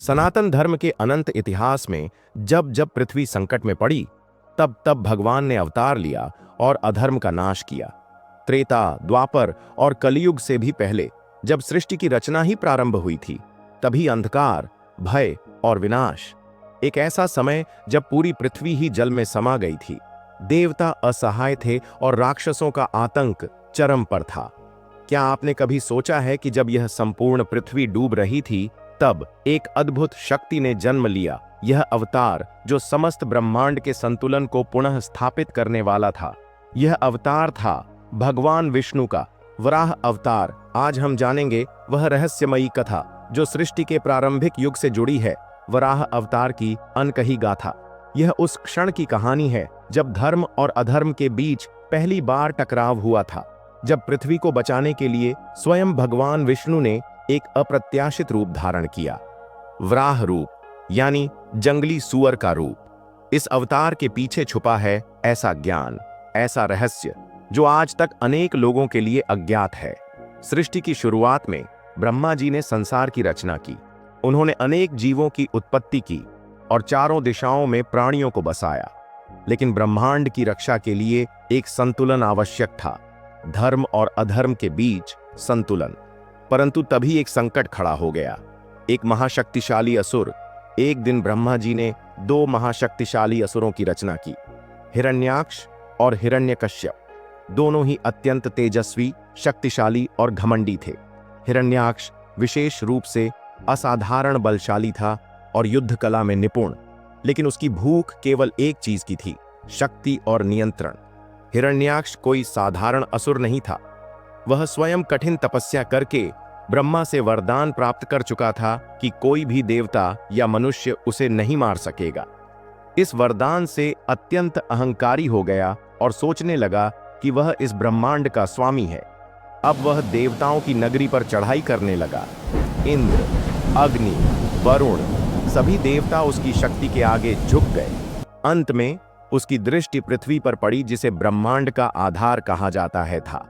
सनातन धर्म के अनंत इतिहास में जब जब पृथ्वी संकट में पड़ी, तब तब भगवान ने अवतार लिया और अधर्म का नाश किया। त्रेता, द्वापर और कलयुग से भी पहले, जब सृष्टि की रचना ही प्रारंभ हुई थी, तभी अंधकार, भय और विनाश, एक ऐसा समय जब पूरी पृथ्वी ही जल में समा गई थी। देवता असहाय थे और राक्षसों का आतंक चरम पर था। क्या आपने कभी सोचा है कि जब यह संपूर्ण पृथ्वी डूब रही थी, तब एक अद्भुत शक्ति ने जन्म लिया, यह अवतार जो समस्त ब्रह्मांड के संतुलन को पुनः स्थापित करने वाला था। यह अवतार था भगवान विष्णु का वराह अवतार। आज हम जानेंगे वह रहस्यमयी कथा जो सृष्टि के प्रारंभिक युग से जुड़ी है, वराह अवतार की अनकही गाथा। यह उस क्षण की कहानी है जब धर्म और अधर्म के बीच पहली बार टकराव हुआ था, जब पृथ्वी को बचाने के लिए स्वयं भगवान विष्णु ने एक अप्रत्याशित रूप धारण किया, वराह रूप, यानी जंगली सूअर का रूप। इस अवतार के पीछे छुपा है ऐसा ज्ञान, ऐसा रहस्य जो आज तक अनेक लोगों के लिए अज्ञात है। सृष्टि की शुरुआत में ब्रह्मा जी ने संसार की रचना की। उन्होंने अनेक जीवों की उत्पत्ति की और चारों दिशाओं में प्राणियों को बसाया। लेकिन ब्रह्मांड की रक्षा के लिए एक संतुलन आवश्यक था, धर्म और अधर्म के बीच संतुलन। परंतु तभी एक संकट खड़ा हो गया। एक महाशक्तिशाली असुर। एक दिन ब्रह्मा जी ने दो महाशक्तिशाली असुरों की रचना की, हिरण्याक्ष और हिरण्यकश्यप। दोनों ही अत्यंत तेजस्वी, शक्तिशाली और घमंडी थे। हिरण्याक्ष विशेष रूप से असाधारण बलशाली था और युद्ध कला में निपुण, लेकिन उसकी भूख केवल एक चीज की थी, शक्ति और नियंत्रण। हिरण्याक्ष कोई साधारण असुर नहीं था। वह स्वयं कठिन तपस्या करके ब्रह्मा से वरदान प्राप्त कर चुका था कि कोई भी देवता या मनुष्य उसे नहीं मार सकेगा। इस वरदान से अत्यंत अहंकारी हो गया और सोचने लगा कि वह इस ब्रह्मांड का स्वामी है। अब वह देवताओं की नगरी पर चढ़ाई करने लगा। इंद्र, अग्नि, वरुण, सभी देवता उसकी शक्ति के आगे झुक गए। अंत में उसकी दृष्टि पृथ्वी पर पड़ी, जिसे ब्रह्मांड का आधार कहा जाता है था।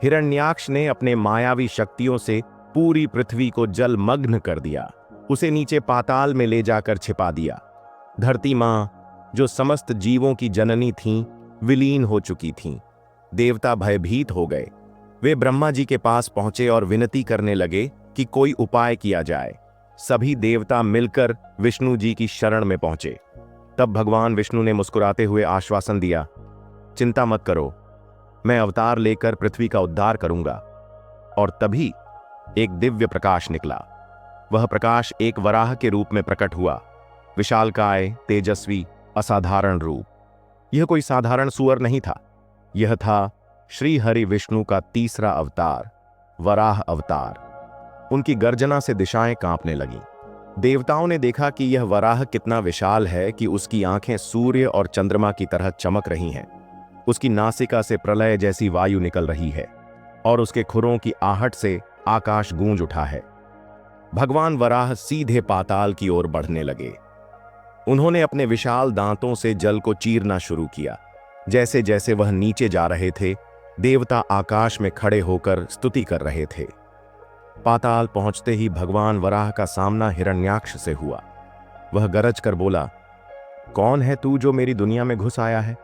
हिरण्याक्ष ने अपने मायावी शक्तियों से पूरी पृथ्वी को जलमग्न कर दिया। उसे नीचे पाताल में ले जाकर छिपा दिया। धरती मां, जो समस्त जीवों की जननी थीं, विलीन हो चुकी थीं। देवता भयभीत हो गए। वे ब्रह्मा जी के पास पहुंचे और विनती करने लगे कि कोई उपाय किया जाए। सभी देवता मिलकर विष्णु जी की शरण में पहुंचे। तब भगवान विष्णु ने मुस्कुराते हुए आश्वासन दिया, चिंता मत करो, मैं अवतार लेकर पृथ्वी का उद्धार करूंगा। और तभी एक दिव्य प्रकाश निकला। वह प्रकाश एक वराह के रूप में प्रकट हुआ, विशालकाय, तेजस्वी, असाधारण रूप। यह कोई साधारण सुअर नहीं था। यह था श्री हरि विष्णु का तीसरा अवतार, वराह अवतार। उनकी गर्जना से दिशाएं कांपने लगीं। देवताओं ने देखा कि यह वराह कितना विशाल है कि उसकी आंखें सूर्य और चंद्रमा की तरह चमक रही हैं। उसकी नासिका से प्रलय जैसी वायु निकल रही है और उसके खुरों की आहट से आकाश गूंज उठा है। भगवान वराह सीधे पाताल की ओर बढ़ने लगे। उन्होंने अपने विशाल दांतों से जल को चीरना शुरू किया। जैसे जैसे वह नीचे जा रहे थे, देवता आकाश में खड़े होकर स्तुति कर रहे थे। पाताल पहुंचते ही भगवान वराह का सामना हिरण्याक्ष से हुआ। वह गरज कर बोला, कौन है तू जो मेरी दुनिया में घुस आया है?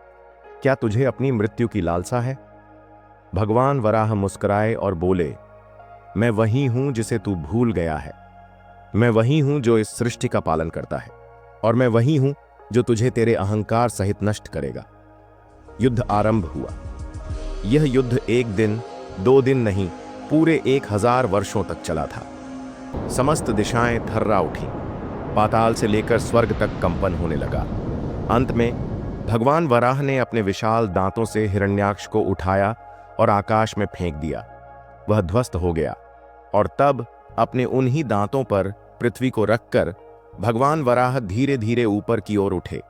क्या तुझे अपनी मृत्यु की लालसा है? भगवान वराह मुस्कुराए और बोले, मैं वही हूं जिसे तू भूल गया है। मैं वही हूं जो इस सृष्टि का पालन करता है, और मैं वही हूं जो तुझे तेरे अहंकार सहित नष्ट करेगा। युद्ध आरंभ हुआ। यह युद्ध एक दिन, 2 दिन नहीं, पूरे 1000 वर्षों तक चला था। समस्त दिशाएं थर्रा उठी। पाताल से लेकर स्वर्ग तक कंपन होने लगा। अंत में भगवान वराह ने अपने विशाल दांतों से हिरण्याक्ष को उठाया और आकाश में फेंक दिया। वह ध्वस्त हो गया और तब अपने उन्हीं दांतों पर पृथ्वी को रखकर भगवान वराह धीरे धीरे ऊपर की ओर उठे।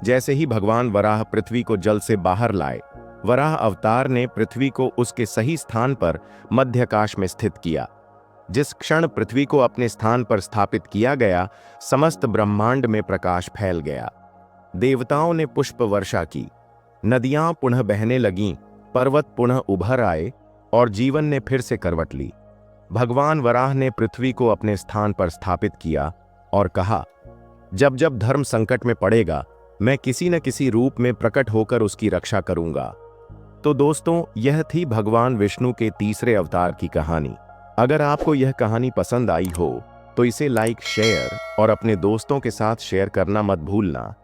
जैसे ही भगवान वराह पृथ्वी को जल से बाहर लाए, वराह अवतार ने पृथ्वी को उसके सही स्थान पर मध्याकाश में स्थित किया। जिस क्षण पृथ्वी को अपने स्थान पर स्थापित किया गया, समस्त ब्रह्मांड में प्रकाश फैल गया। देवताओं ने पुष्प वर्षा की, नदियां पुनः बहने लगीं, पर्वत पुनः उभर आए और जीवन ने फिर से करवट ली। भगवान वराह ने पृथ्वी को अपने स्थान पर स्थापित किया और कहा, जब जब धर्म संकट में पड़ेगा मैं किसी न किसी रूप में प्रकट होकर उसकी रक्षा करूंगा। तो दोस्तों, यह थी भगवान विष्णु के तीसरे अवतार की कहानी। अगर आपको यह कहानी पसंद आई हो तो इसे लाइक, शेयर और अपने दोस्तों के साथ शेयर करना मत भूलना।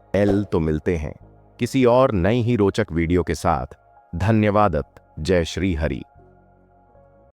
तो मिलते हैं किसी और नई ही रोचक वीडियो के साथ। धन्यवाद। जय श्री हरि।